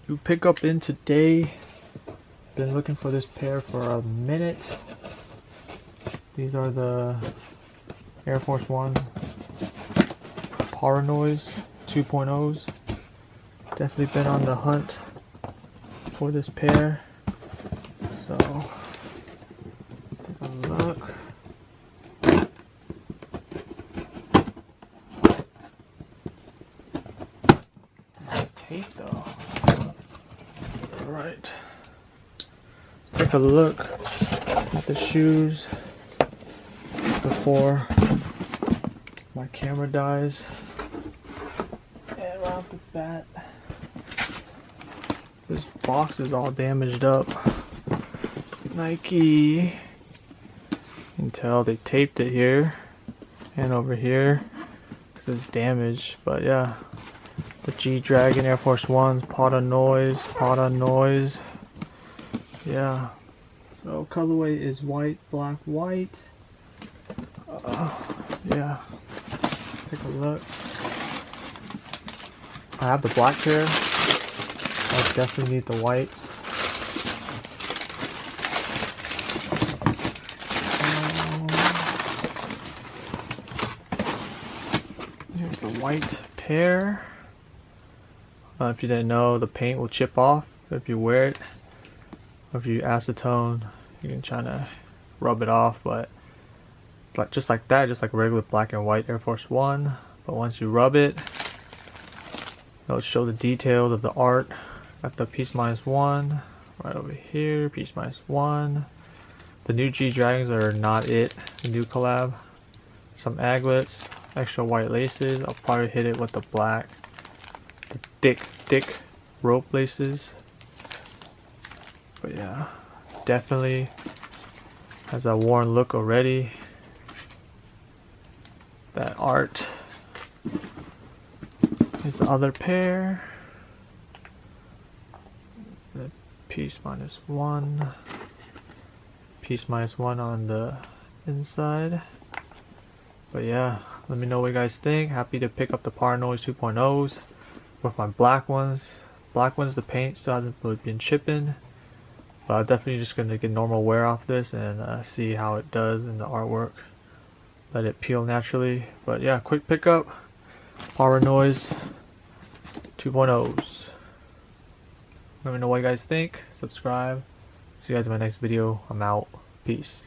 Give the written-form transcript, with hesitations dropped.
You pick up in today. Been looking for this pair for a minute. These are the Air Force One Peaceminusone 2.0s. Definitely been on the hunt for this pair. So let's take a look. Tape though. Alright. Take a look at the shoes before my camera dies. And right off the bat, this box is all damaged up. Nike. You can tell they taped it here and over here because it's damaged. But yeah, the G-Dragon Air Force Ones, Peaceminusone. Yeah. So colorway is white, black, white. Yeah. Take a look. I have the black pair. I definitely need the whites. Here's the white pair. If you didn't know, the paint will chip off if you wear it. Or if you acetone, you can try to rub it off, but just like that, just like a regular black and white Air Force One. But once you rub it, it'll show the details of the art. Got the Peaceminusone right over here, Peaceminusone. The new G-Dragons are not it, the new collab. Some aglets, extra white laces. I'll probably hit it with the black, the thick rope laces. But yeah, definitely has that worn look already. That art. Here's the other pair. The Peaceminusone. Peaceminusone on the inside. But yeah, let me know what you guys think. Happy to pick up the Peaceminusone 2.0s with my black ones. Black ones, the paint still hasn't really been chipping. But I'm definitely just going to get normal wear off this and see how it does in the artwork. Let it peel naturally. But yeah, quick pickup. Peaceminusone 2.0s. Let me know what you guys think. Subscribe. See you guys in my next video. I'm out. Peace.